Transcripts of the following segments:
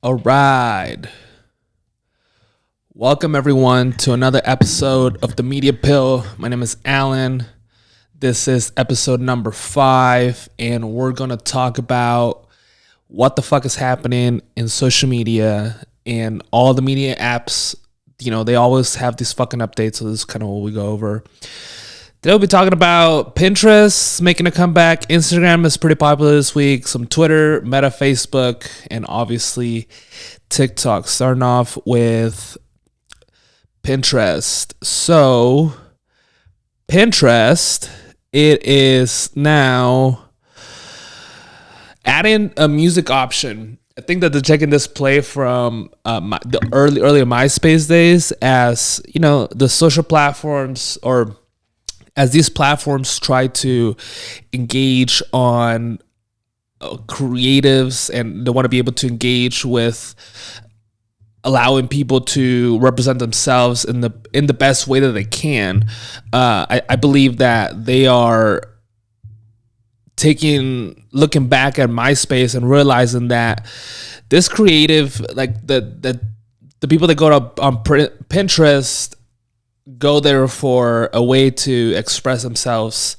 All right. Welcome, everyone, to another episode of The Media Pill. My name is Alan. This is episode number 5, and we're going to talk about what the fuck is happening in social media and all the media apps. You know, they always have these fucking updates, so this is kind of what we go over. Today we'll be talking about Pinterest making a comeback. Instagram is pretty popular this week. Some Twitter, Meta, Facebook, and obviously TikTok. Starting off with Pinterest. So, Pinterest, it is now adding a music option. I think that they're taking this play from the earlier MySpace days, as you know, the social platforms, or as these platforms try to engage on creatives, and they want to be able to engage with allowing people to represent themselves in the best way that they can. I believe that they are looking back at MySpace and realizing that this creative, like the people that go on Pinterest, go there for a way to express themselves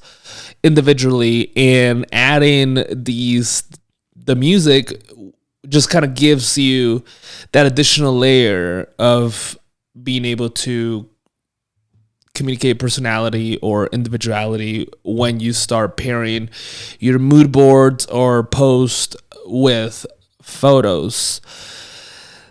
individually, and adding the music just kind of gives you that additional layer of being able to communicate personality or individuality when you start pairing your mood boards or post with photos.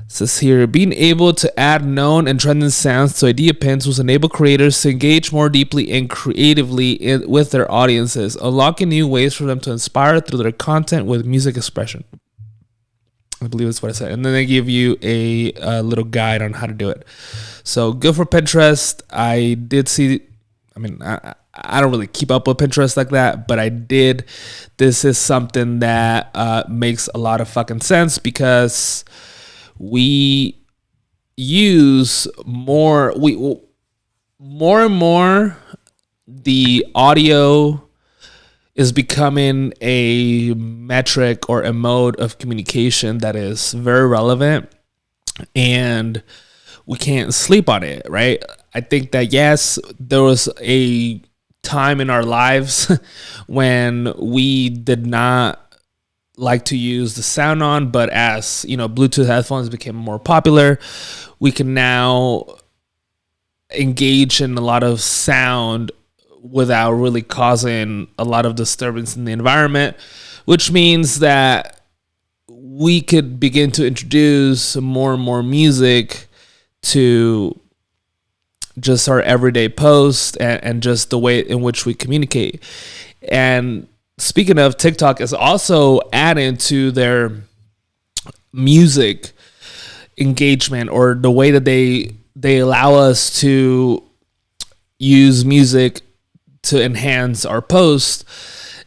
It says here, being able to add known and trending sounds to idea pins will enable creators to engage more deeply and creatively with their audiences, unlocking new ways for them to inspire through their content with music expression. I believe that's what I said. And then they give you a little guide on how to do it. So good for Pinterest. I did see, I don't really keep up with Pinterest like that, but I did. This is something that makes a lot of fucking sense, because we use more and more the audio is becoming a metric or a mode of communication that is very relevant, and we can't sleep on it, right? I think that, yes, there was a time in our lives when we did not like to use the sound on, but as you know, Bluetooth headphones became more popular, we can now engage in a lot of sound without really causing a lot of disturbance in the environment, which means that we could begin to introduce more and more music to just our everyday posts and just the way in which we communicate. And speaking of, TikTok is also adding to their music engagement, or the way that they allow us to use music to enhance our post.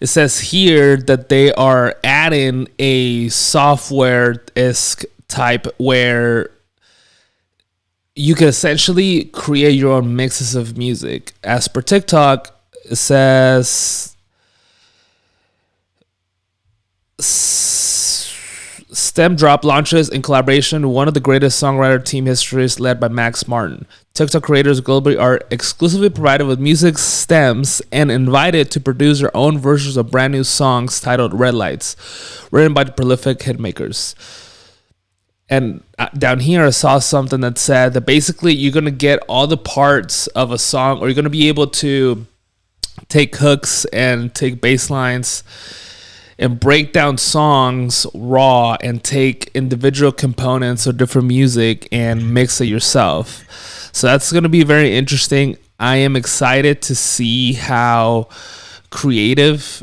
It says here that they are adding a software-esque type where you can essentially create your own mixes of music. As per TikTok, it says STEM Drop launches in collaboration with one of the greatest songwriter team histories, led by Max Martin. TikTok creators globally are exclusively provided with music stems and invited to produce their own versions of brand new songs titled Red Lights, written by the prolific hitmakers. And down here, I saw something that said that basically you're going to get all the parts of a song, or you're going to be able to take hooks and take bass lines and break down songs raw and take individual components of different music and mix it yourself. So that's going to be very interesting. I am excited to see how creative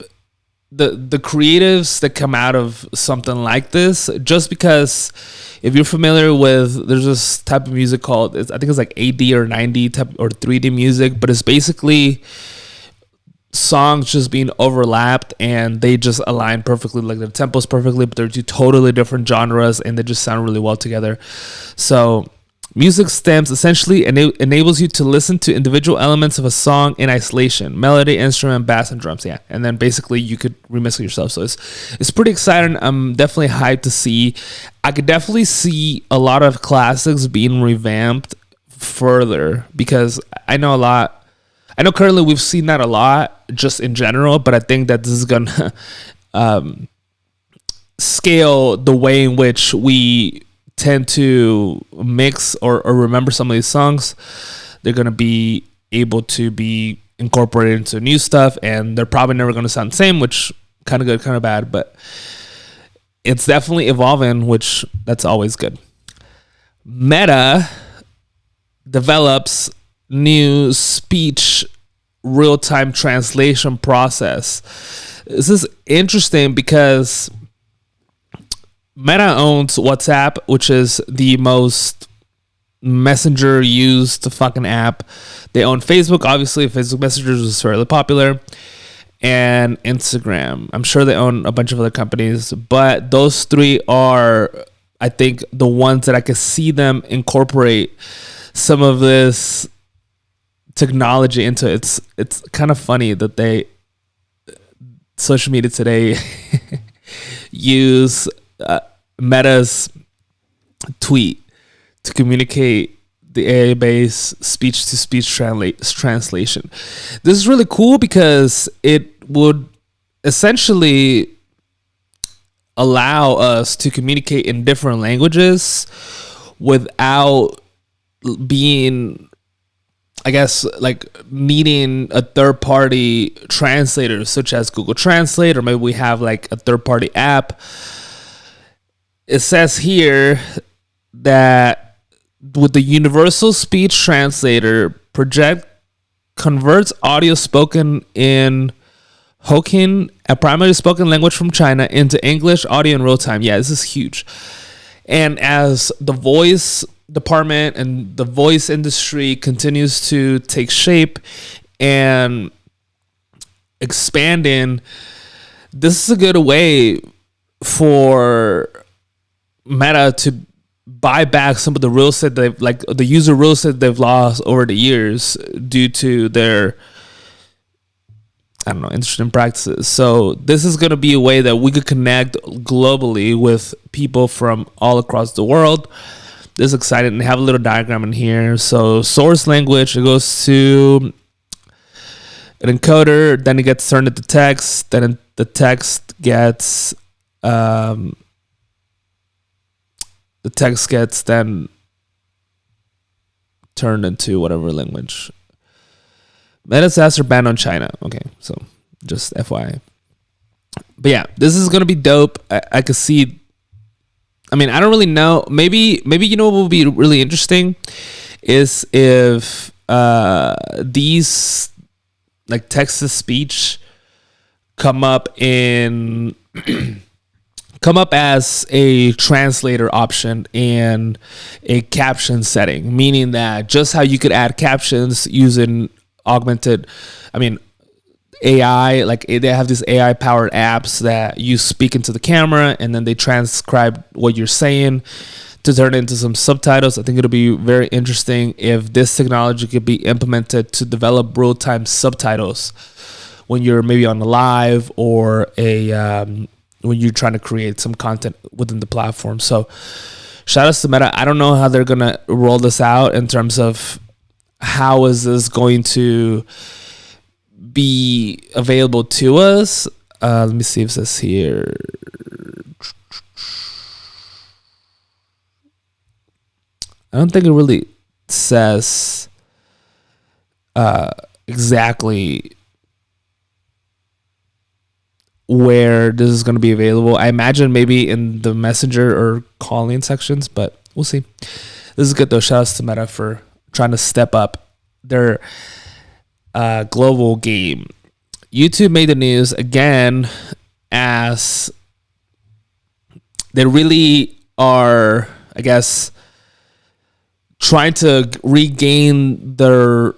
the creatives that come out of something like this, just because if you're familiar with, there's this type of music called, I think it's like 8D or 9D type or 3D music, but it's basically songs just being overlapped and they just align perfectly, like the tempos perfectly, but they're two totally different genres and they just sound really well together. So Music stems essentially enables you to listen to individual elements of a song in isolation: melody, instrument, bass, and drums. Yeah, and then basically you could remix it yourself. So it's pretty exciting. I'm definitely hyped to see. I could definitely see a lot of classics being revamped further, because I know a lot. I know currently we've seen that a lot just in general, but I think that this is gonna scale the way in which we tend to mix or remember some of these songs. They're going to be able to be incorporated into new stuff, and they're probably never going to sound the same, which kind of good, kind of bad, but it's definitely evolving, which that's always good. Meta develops new speech real-time translation process. This is interesting because Meta owns WhatsApp, which is the most messenger used fucking app. They own Facebook, obviously. Facebook Messengers is fairly popular, and Instagram. I'm sure they own a bunch of other companies, but those three are, I think, the ones that I could see them incorporate some of this technology into. It's kind of funny that social media today use Meta's tweet to communicate the AI-based speech-to-speech translation. This is really cool because it would essentially allow us to communicate in different languages without being, I guess, like needing a third-party translator such as Google Translate, or maybe we have like a third-party app. It says here that with the universal speech translator, Project converts audio spoken in Hokkien, a primarily spoken language from China, into English audio in real time. Yeah, this is huge. And as the voice department and the voice industry continues to take shape and expanding, this is a good way for Meta to buy back some of the real estate the user real estate they've lost over the years due to their, I don't know, interesting practices. So this is going to be a way that we could connect globally with people from all across the world. This is exciting. They have a little diagram in here. So source language, it goes to an encoder, then it gets turned into text, then the text gets then turned into whatever language. Meta's are banned on China. Okay, so just FYI. But yeah, this is gonna be dope. I could see. I mean, I don't really know. Maybe you know what will be really interesting is if these like text to speech come up as a translator option in a caption setting, meaning that just how you could add captions using AI, like they have these AI powered apps that you speak into the camera and then they transcribe what you're saying to turn it into some subtitles. I think it'll be very interesting if this technology could be implemented to develop real-time subtitles when you're maybe on a live or when you're trying to create some content within the platform. So shout outs to Meta. I don't know how they're going to roll this out in terms of how is this going to be available to us. Let me see if it says here. I don't think it really says exactly where this is going to be available. I imagine maybe in the messenger or calling sections, but we'll see. This is good though. Shout outs to Meta for trying to step up their global game. YouTube made the news again as they really are, I guess, trying to regain their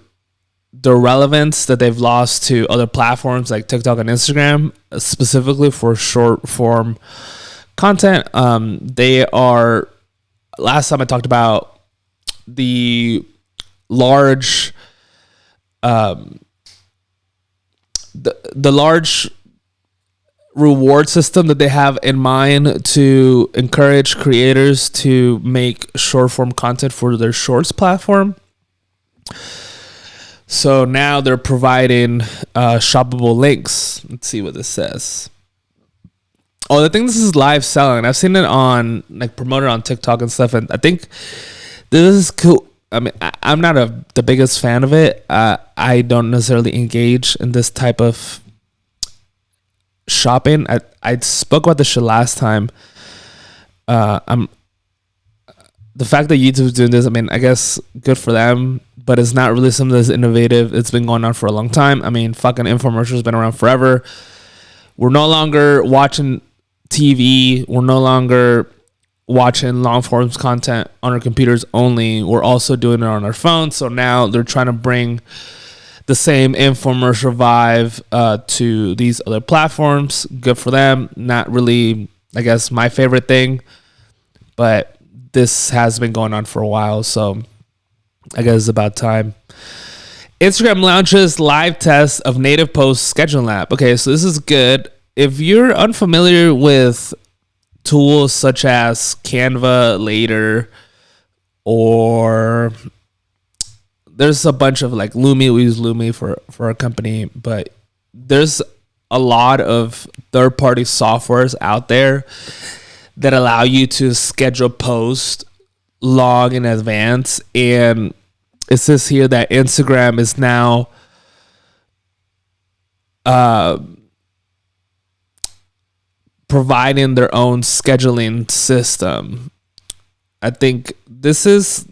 relevance that they've lost to other platforms like TikTok and Instagram, specifically for short form content. They are, last time I talked about the large the large reward system that they have in mind to encourage creators to make short form content for their shorts platform. So now they're providing shoppable links. Let's see what this says. Oh, I think this is live selling. I've seen it on like promoted on TikTok and stuff, and I think this is cool. I mean, I'm not the biggest fan of it. I don't necessarily engage in this type of shopping. I spoke about this shit last time. The fact that YouTube's doing this, I mean, I guess good for them, but it's not really something that's innovative. It's been going on for a long time. I mean, fucking infomercials been around forever. We're no longer watching TV. We're no longer watching long form content on our computers only. We're also doing it on our phones. So now they're trying to bring the same infomercial vibe to these other platforms. Good for them. Not really, I guess, my favorite thing, but this has been going on for a while, so I guess it's about time. Instagram launches live test of native post scheduling app. Okay, so this is good. If you're unfamiliar with tools such as Canva, Later, or there's a bunch of like Lumi. We use Lumi for our company, but there's a lot of third-party softwares out there that allow you to schedule posts long in advance. And it says here that Instagram is now providing their own scheduling system. I think this is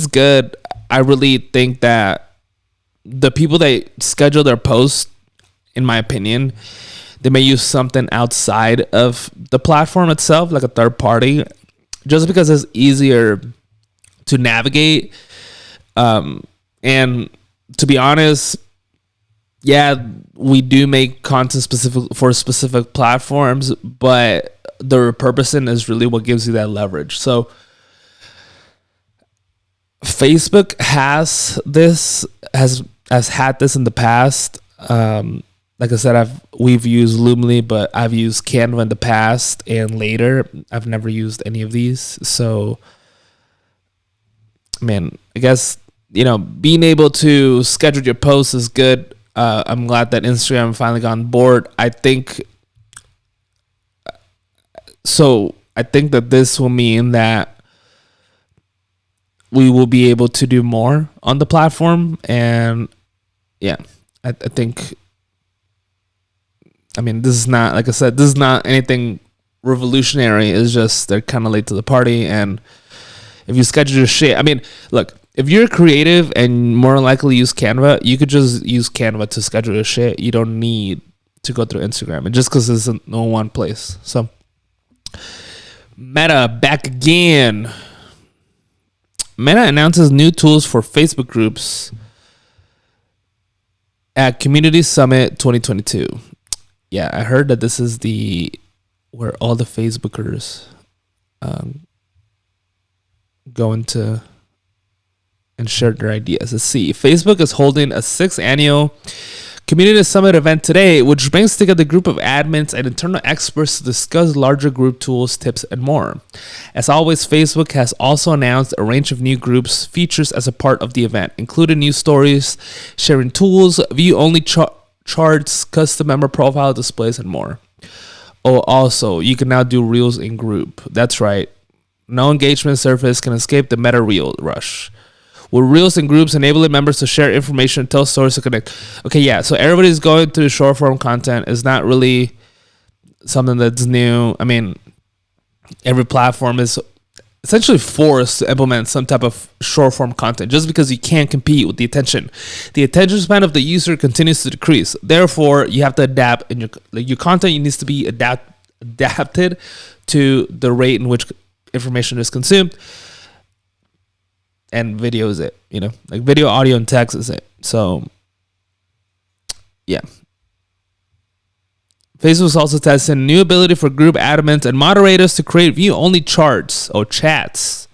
good. I really think that the people that schedule their posts, in my opinion, they may use something outside of the platform itself, like a third party, just because it's easier to navigate. And to be honest, yeah, we do make content specific for specific platforms, but the repurposing is really what gives you that leverage. So Facebook has had this in the past. Like I said, we've used Loomly, but I've used Canva in the past and Later. I've never used any of these. So, man, I guess, being able to schedule your posts is good. I'm glad that Instagram finally got on board. I think that this will mean that we will be able to do more on the platform. And yeah, I think, this is not, like I said, this is not anything revolutionary. It's just they're kind of late to the party. And if you schedule your shit, look, if you're creative and more likely use Canva, you could just use Canva to schedule your shit. You don't need to go through Instagram. And just because it's in no one place. So, Meta back again. Meta announces new tools for Facebook groups at Community Summit 2022. Yeah, I heard that this is where all the Facebookers go into and share their ideas. Let's see. Facebook is holding a 6th annual Community Summit event today, which brings together a group of admins and internal experts to discuss larger group tools, tips, and more. As always, Facebook has also announced a range of new groups features as a part of the event, including new stories, sharing tools, view-only charts, custom member profile displays, and more. Oh, also, you can now do Reels in group. That's right. No engagement surface can escape the meta Reel rush. With Reels and groups enabling members to share information, tell stories, to connect. Okay, yeah, so everybody's going through short form content. Is not really something that's new. Every platform is essentially forced to implement some type of short form content just because you can't compete with the attention. The attention span of the user continues to decrease. Therefore, you have to adapt, and your content needs to be adapted to the rate in which information is consumed. And video is it, like video, audio, and text is it. So, yeah. Facebook is also testing a new ability for group admins and moderators to create view-only charts or chats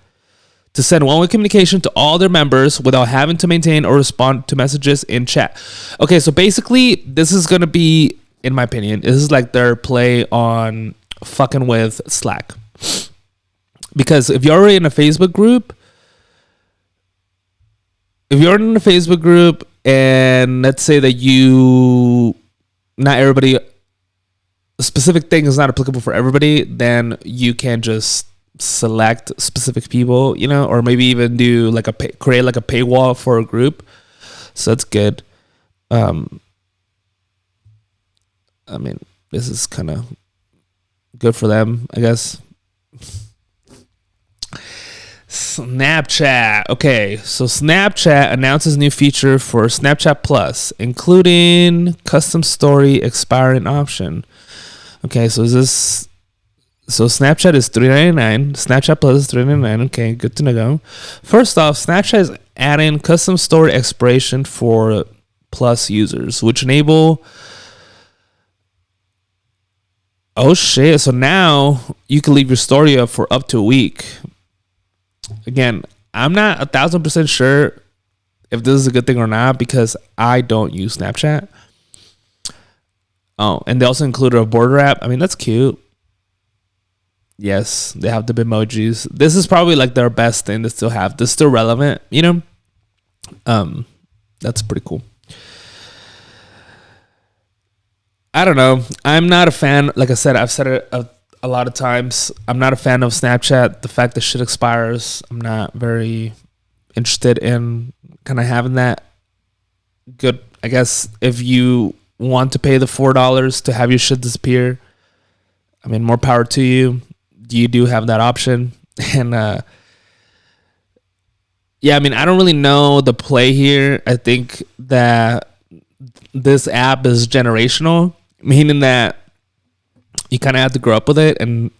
to send one-way communication to all their members without having to maintain or respond to messages in chat. Okay, so basically, this is going to be, in my opinion, this is like their play on fucking with Slack. Because if you're already in a Facebook group, and let's say that not everybody, a specific thing is not applicable for everybody, then you can just select specific people, or maybe even do like create like a paywall for a group. So that's good. I mean, this is kind of good for them, I guess. Snapchat. Okay, so Snapchat announces new feature for Snapchat Plus, including custom story expiring option. Okay, so Snapchat is $3.99. Snapchat Plus is $3.99. Okay, good to know. First off, Snapchat is adding custom story expiration for Plus users, which enable. Oh shit! So now you can leave your story up for up to a week. Again, I'm not 1,000% sure if this is a good thing or not because I don't use Snapchat. Oh, and they also included a border app. I mean, that's cute. Yes, they have the Bitmojis. This is probably like their best thing to still have. This is still relevant, That's pretty cool. I don't know. I'm not a fan. Like I said, I've said it a lot of times. I'm not a fan of Snapchat. The fact that shit expires, I'm not very interested in kind of having that. Good. I guess if you want to pay the $4 to have your shit disappear, I mean, more power to you. You do have that option. And yeah, I mean, I don't really know the play here. I think that this app is generational, meaning that you kind of have to grow up with it. And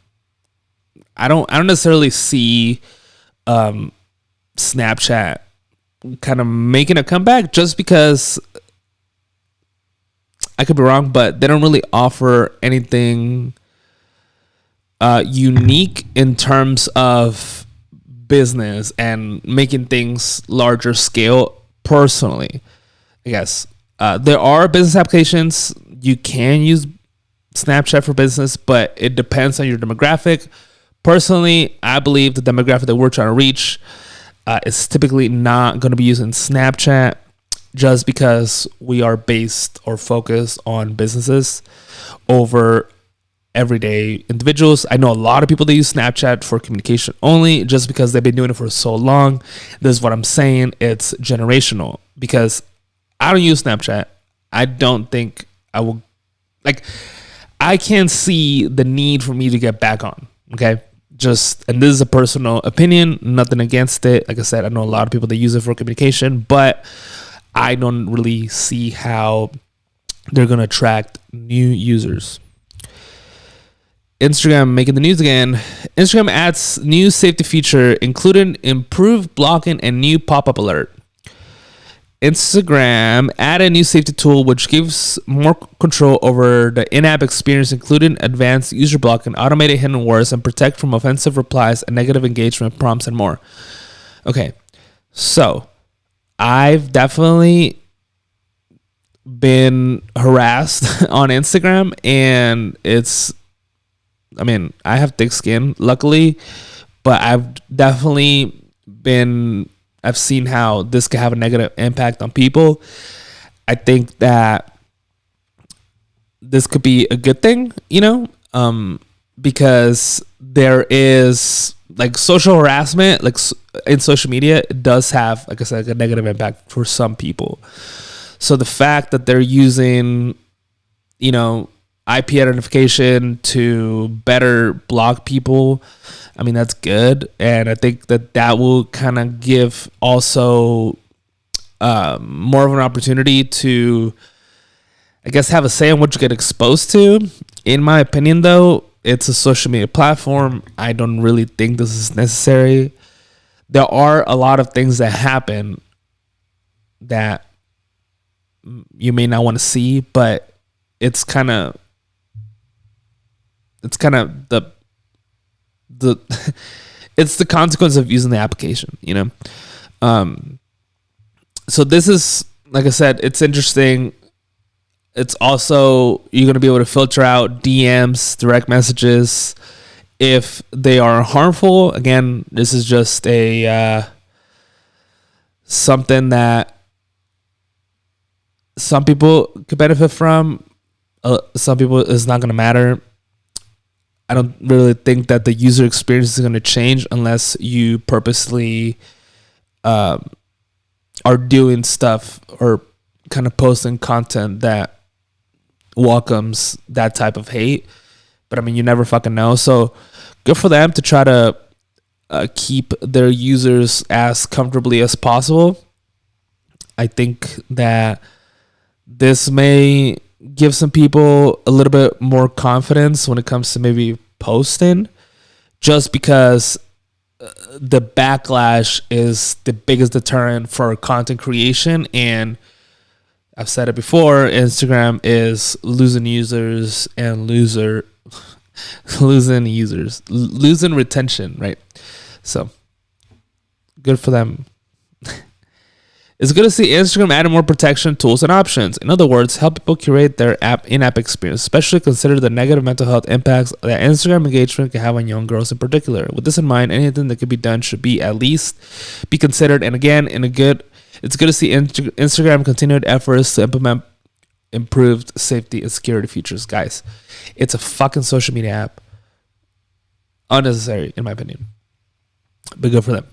I don't necessarily see Snapchat kind of making a comeback just because, I could be wrong, but they don't really offer anything unique in terms of business and making things larger scale. Personally, I guess there are business applications you can use Snapchat for business, but it depends on your demographic. Personally, I believe the demographic that we're trying to reach is typically not going to be using Snapchat just because we are based or focused on businesses over everyday individuals. I know a lot of people that use Snapchat for communication only just because they've been doing it for so long. This is what I'm saying. It's generational because I don't use Snapchat. I don't think I will, I can't see the need for me to get back on. Okay. And this is a personal opinion, nothing against it. Like I said, I know a lot of people that use it for communication, but I don't really see how they're going to attract new users. Instagram making the news again. Instagram adds new safety feature, including improved blocking and new pop-up alert. Instagram added a new safety tool which gives more control over the in-app experience, including advanced user blocking, automated hidden words, and protect from offensive replies and negative engagement prompts and more. Okay, so I've definitely been harassed on Instagram, and I have thick skin, luckily, but I've seen how this can have a negative impact on people. I think that this could be a good thing, because there is social harassment, in social media, it does have, like I said, a negative impact for some people. So the fact that they're using, IP identification to better block people, that's good. And I think that will kind of give also more of an opportunity to, I guess, have a say on what you get exposed to. In my opinion, though, it's a social media platform. I don't really think this is necessary. There are a lot of things that happen that you may not want to see, but it's kind of the it's the consequence of using the application, you know? So this is, like I said, it's interesting. It's also, you're going to be able to filter out DMs, direct messages, if they are harmful. Again, this is just a something that some people could benefit from. Some people, it's not going to matter. I don't really think that the user experience is going to change unless you purposely are doing stuff or kind of posting content that welcomes that type of hate. But I mean, you never fucking know. So good for them to try to keep their users as comfortably as possible. I think that this may give some people a little bit more confidence when it comes to maybe posting, just because the backlash is the biggest deterrent for content creation. And I've said it before, Instagram is losing users and losing retention, right? So good for them. It's good to see Instagram adding more protection tools and options. In other words, help people curate their in-app experience, especially consider the negative mental health impacts that Instagram engagement can have on young girls in particular. With this in mind, anything that could be done should be at least be considered. And again, it's good to see Instagram continued efforts to implement improved safety and security features. Guys, it's a fucking social media app. Unnecessary, in my opinion. But good for them.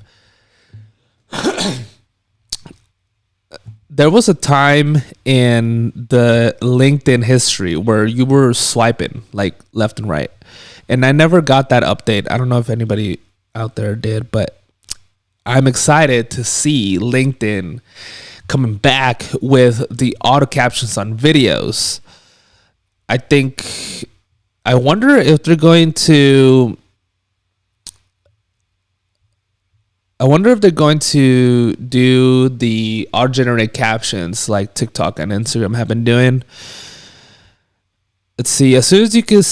There was a time in the LinkedIn history where you were swiping like left and right. And I never got that update. I don't know if anybody out there did, but I'm excited to see LinkedIn coming back with the auto captions on videos. I wonder if they're going to do the auto-generated captions like TikTok and Instagram have been doing. Let's see. As you can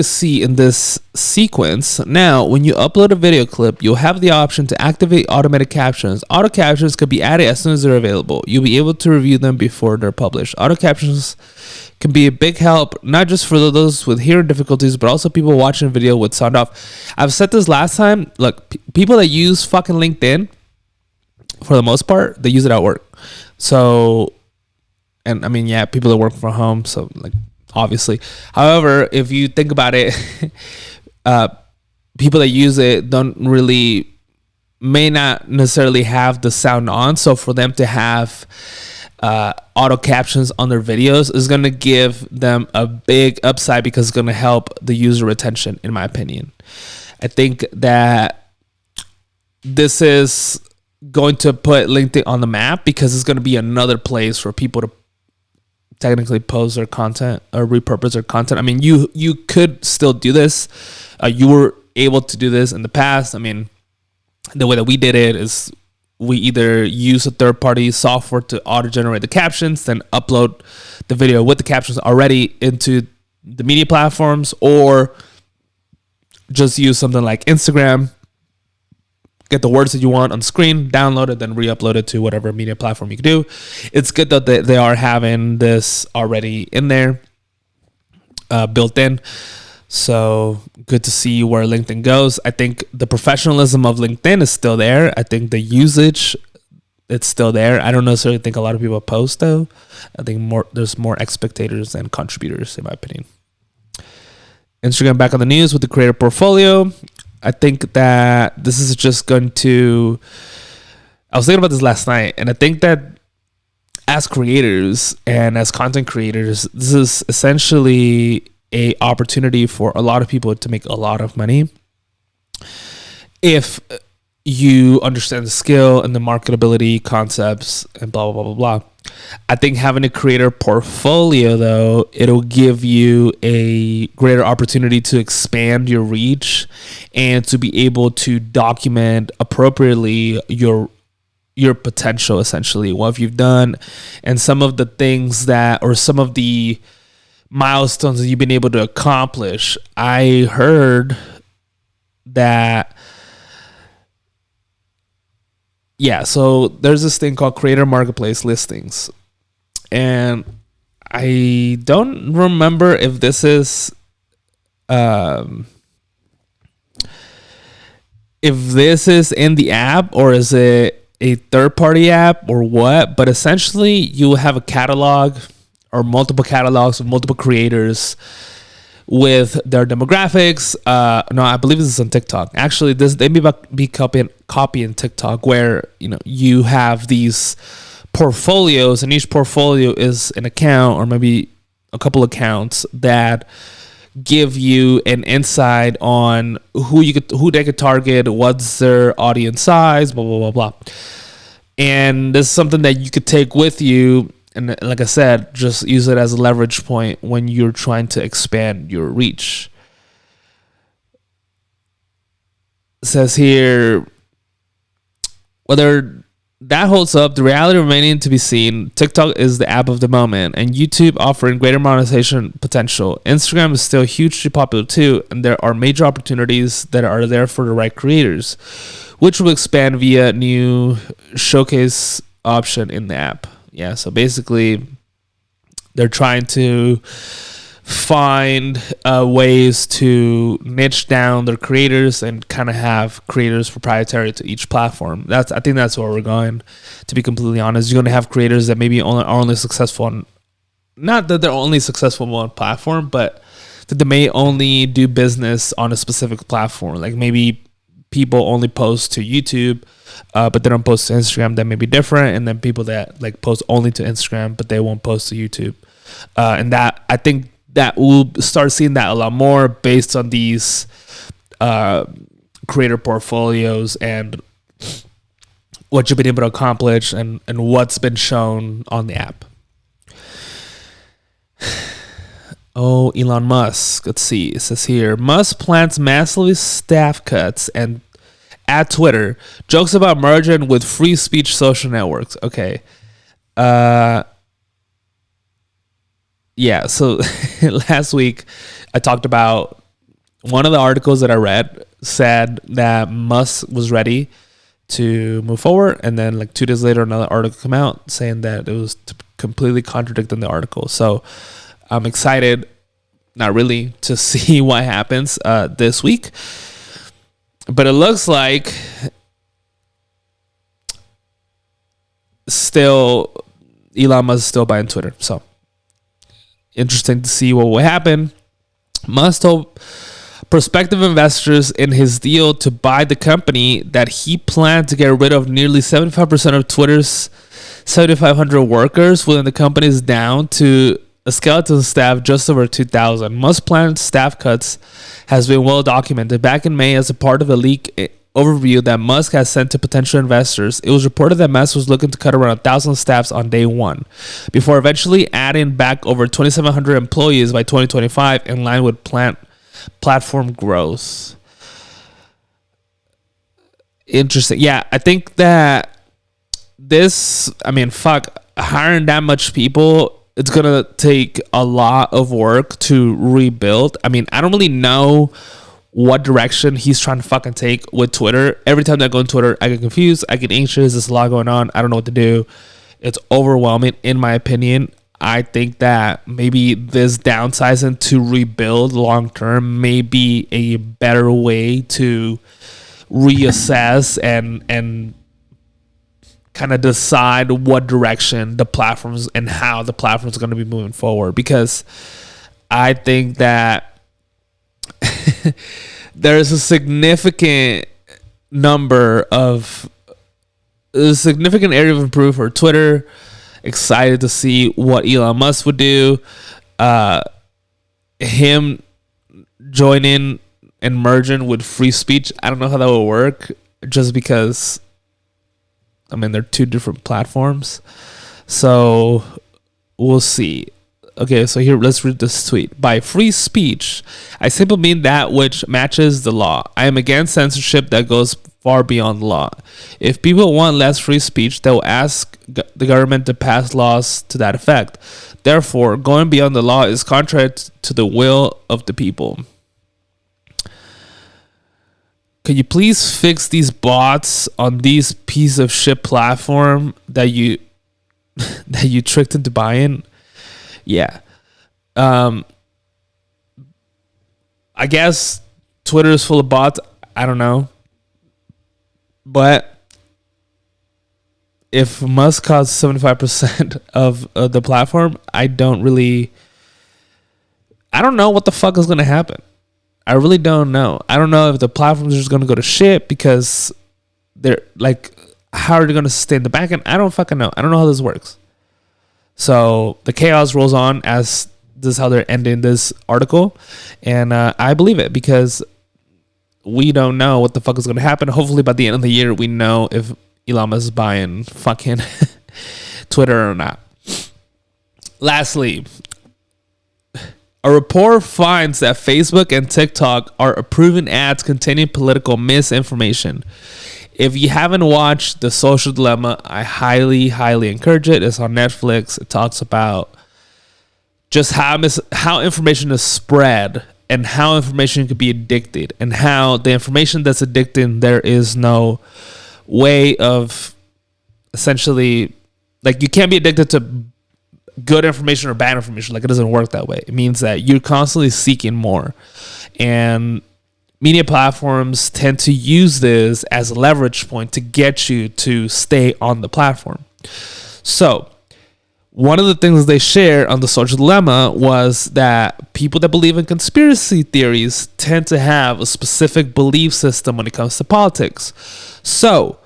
see in this sequence, now when you upload a video clip, you'll have the option to activate automated captions. Auto captions could be added as soon as they're available. You'll be able to review them before they're published. Auto captions can be a big help, not just for those with hearing difficulties, but also people watching a video with sound off. I've said this last time. Look, people that use fucking LinkedIn, for the most part, they use it at work. So, and I mean, yeah, people that work from home, so like, obviously. However, if you think about it, people that use it may not necessarily have the sound on. So for them to have auto captions on their videos is going to give them a big upside, because it's going to help the user retention, in my opinion. I think that this is going to put LinkedIn on the map, because it's going to be another place for people to technically post their content or repurpose their content. I mean, you could still do this. You were able to do this in the past. I mean, the way that we did it is we either use a third-party software to auto-generate the captions, then upload the video with the captions already into the media platforms, or just use something like Instagram, get the words that you want on screen, download it, then re-upload it to whatever media platform you can do. It's good that they are having this already in there, built in. So good to see where LinkedIn goes. I think the professionalism of LinkedIn is still there. I think the usage, it's still there. I don't necessarily think a lot of people post, though. I think there's more spectators than contributors, in my opinion. Instagram back on the news with the creator portfolio. I think that this is just going to... I was thinking about this last night, and I think that as creators and as content creators, this is essentially a opportunity for a lot of people to make a lot of money if you understand the skill and the marketability concepts and blah, blah, blah, blah, blah. I think having a creator portfolio, though, it'll give you a greater opportunity to expand your reach and to be able to document appropriately your potential, essentially, what you've done and some of the things that, or some of the milestones that you've been able to accomplish. I heard that yeah, so there's this thing called Creator Marketplace listings, and I don't remember if this is um, in the app or is it a third party app or what. But essentially, you have a catalog or multiple catalogs of multiple creators with their demographics. No, I believe this is on TikTok. Actually, they may be copying TikTok, where you have these portfolios, and each portfolio is an account or maybe a couple accounts that give you an insight on who they could target, what's their audience size, blah blah blah blah. And this is something that you could take with you. And like I said, just use it as a leverage point when you're trying to expand your reach. It says here, whether that holds up, the reality remaining to be seen. TikTok is the app of the moment, and YouTube offering greater monetization potential. Instagram is still hugely popular too, and there are major opportunities that are there for the right creators, which will expand via new showcase option in the app. Yeah, so basically, they're trying to find ways to niche down their creators and kind of have creators proprietary to each platform. I think that's where we're going. To be completely honest, you're going to have creators that maybe are only successful on, not that they're only successful on one platform, but that they may only do business on a specific platform. Like maybe people only post to YouTube, but they don't post to Instagram. That may be different. And then people that like post only to Instagram, but they won't post to YouTube. And that, I think that we'll start seeing that a lot more based on these creator portfolios and what you've been able to accomplish and what's been shown on the app. Oh, Elon Musk. Let's see. It says here, Musk plans massively staff cuts and at Twitter, jokes about merging with free speech social networks. Okay. Yeah, so last week I talked about one of the articles that I read said that Musk was ready to move forward, and then like 2 days later another article came out saying that it was completely contradicting the article. So I'm excited, not really, to see what happens this week. But it looks like still Elon Musk is still buying Twitter. So interesting to see what will happen. Musk told prospective investors in his deal to buy the company that he planned to get rid of nearly 75% of Twitter's 7,500 workers within the company is down to a skeleton staff just over 2,000. Musk's planned staff cuts has been well documented. Back in May, as a part of a leak overview that Musk has sent to potential investors, it was reported that Musk was looking to cut around 1,000 staffs on day one, before eventually adding back over 2,700 employees by 2025 in line with platform growth. Interesting. Yeah, I think that hiring that much people, it's going to take a lot of work to rebuild. I mean, I don't really know what direction he's trying to fucking take with Twitter. Every time I go on Twitter, I get confused. I get anxious. There's a lot going on. I don't know what to do. It's overwhelming, in my opinion. I think that maybe this downsizing to rebuild long term may be a better way to reassess and kind of decide what direction the platforms and how the platforms are going to be moving forward. Because I think that there's a significant area of improvement for Twitter. Excited to see what Elon Musk would do. Him joining and merging with free speech, I don't know how that will work, just because they're two different platforms. So we'll see. Okay, so here, let's read this tweet. By free speech, I simply mean that which matches the law. I am against censorship that goes far beyond the law. If people want less free speech, they will ask the government to pass laws to that effect. Therefore, going beyond the law is contrary to the will of the people. could you please fix these bots on these piece of shit platform that you that you tricked into buying? Yeah. I guess Twitter is full of bots. I don't know. But if Musk costs 75% of the platform, I don't know what the fuck is going to happen. I really don't know. I don't know if the platforms are just going to go to shit because they're like, how are they going to sustain the backend? I don't fucking know. I don't know how this works. So the chaos rolls on, as this is how they're ending this article. And I believe it because we don't know what the fuck is going to happen. Hopefully by the end of the year, we know if Elon Musk is buying fucking Twitter or not. Lastly, a report finds that Facebook and TikTok are approving ads containing political misinformation. If you haven't watched The Social Dilemma, I highly, highly encourage it. It's on Netflix. It talks about just how information is spread and how information could be addicted, and how the information that's addicting, there is no way of essentially, like, you can't be addicted to good information or bad information. Like, it doesn't work that way. It means that you're constantly seeking more, and media platforms tend to use this as a leverage point to get you to stay on the platform. So one of the things they share on The Social Dilemma was that people that believe in conspiracy theories tend to have a specific belief system when it comes to politics. So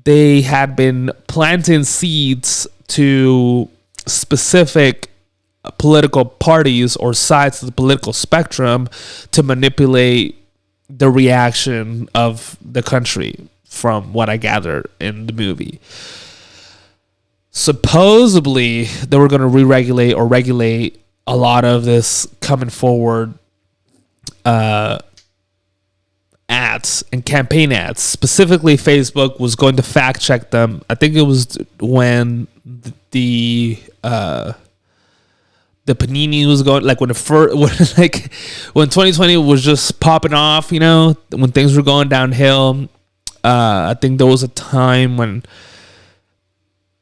they had been planting seeds to specific political parties or sides of the political spectrum to manipulate the reaction of the country, from what I gathered in the movie. Supposedly, they were going to re-regulate or regulate a lot of this coming forward ads and campaign ads. Specifically, Facebook was going to fact check them. I think it was when the Panini was going, like when 2020 was just popping off, you know, when things were going downhill. I think there was a time when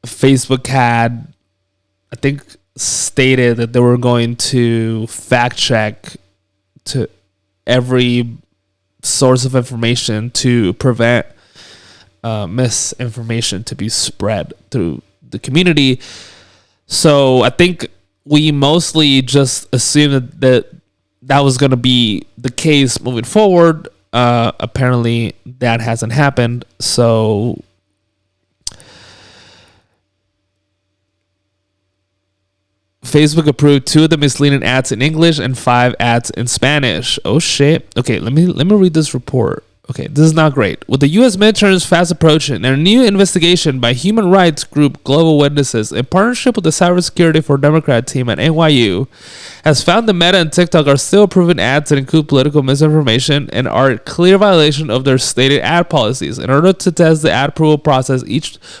Facebook had, I think, stated that they were going to fact check to every source of information to prevent misinformation to be spread through the community. So I think we mostly just assumed that was going to be the case moving forward. Apparently that hasn't happened. So Facebook approved 2 of the misleading ads in English and 5 ads in Spanish. Oh shit. Okay, let me read this report. Okay, this is not great. With the U.S. midterms fast approaching, a new investigation by human rights group Global Witnesses, in partnership with the Cybersecurity for Democrat team at NYU, has found that Meta and TikTok are still approving ads that include political misinformation and are a clear violation of their stated ad policies. In order to test the ad approval process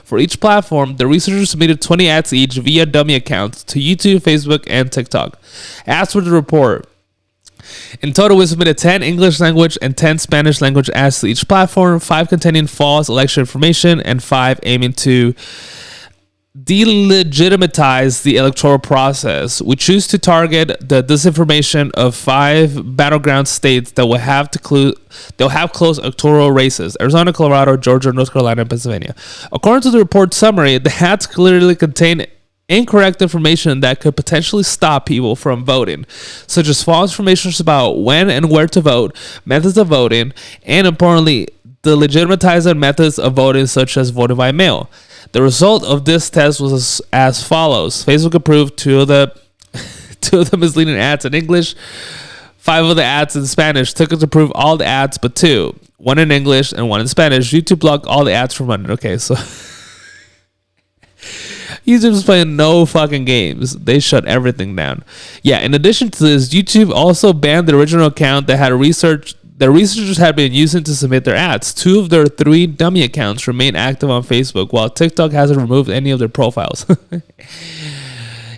for each platform, the researchers submitted 20 ads each via dummy accounts to YouTube, Facebook, and TikTok. As for the report, in total, we submitted 10 English language and 10 Spanish language ads to each platform, 5 containing false election information, and 5 aiming to delegitimize the electoral process. We choose to target the disinformation of 5 battleground states that will have close electoral races: Arizona, Colorado, Georgia, North Carolina, and Pennsylvania. According to the report summary, the ads clearly contain incorrect information that could potentially stop people from voting, such as false information about when and where to vote, methods of voting, and importantly, the legitimatized methods of voting, such as voting by mail. The result of this test was as follows. Facebook approved 2 of the misleading ads in English, 5 of the ads in Spanish. Took it to approve all the ads but 2, 1 in English and 1 in Spanish. YouTube blocked all the ads from running. Okay, so YouTube's playing no fucking games. They shut everything down. Yeah, in addition to this, YouTube also banned the original account that the researchers had been using to submit their ads. 2 of their 3 dummy accounts remain active on Facebook, while TikTok hasn't removed any of their profiles.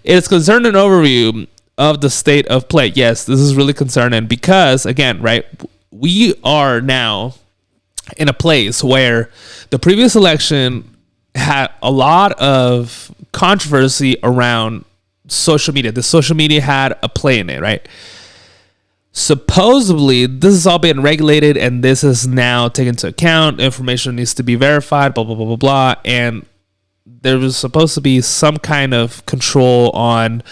It's concerning overview of the state of play. Yes, this is really concerning because, again, right, we are now in a place where the previous election had a lot of controversy around social media. The social media had a play in it, right? Supposedly, this has all been regulated and this is now taken into account. Information needs to be verified, blah, blah, blah, blah, blah. And there was supposed to be some kind of control on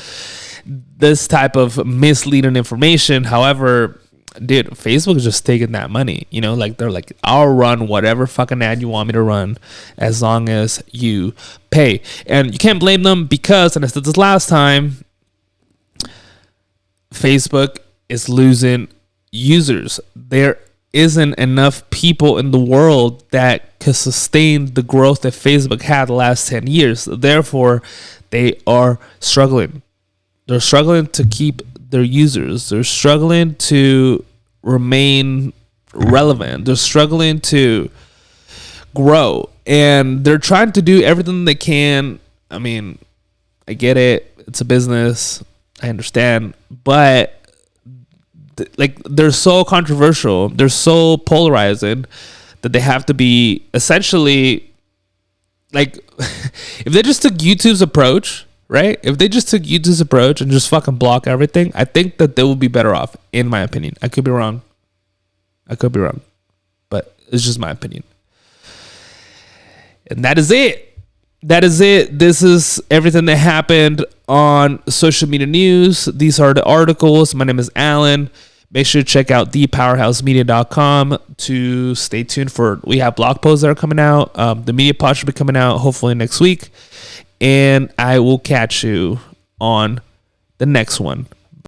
this type of misleading information. However, dude, Facebook is just taking that money. You know, like they're like, I'll run whatever fucking ad you want me to run as long as you pay. And you can't blame them because, and I said this last time, Facebook is losing users. There isn't enough people in the world that could sustain the growth that Facebook had the last 10 years. Therefore, they are struggling. They're struggling to keep their users. They're struggling to remain relevant. They're struggling to grow. And they're trying to do everything they can. I mean, I get it. It's a business. I understand. But like, they're so controversial, they're so polarizing that they have to be essentially like, if they just took YouTube's approach, right? If they just took YouTube's approach and just fucking block everything, I think that they would be better off, in my opinion. I could be wrong, but it's just my opinion. And that is it. This is everything that happened on social media news. These are the articles. My name is Alan. Make sure to check out thepowerhousemedia.com to stay tuned for, we have blog posts that are coming out. The media pod should be coming out hopefully next week. And I will catch you on the next one.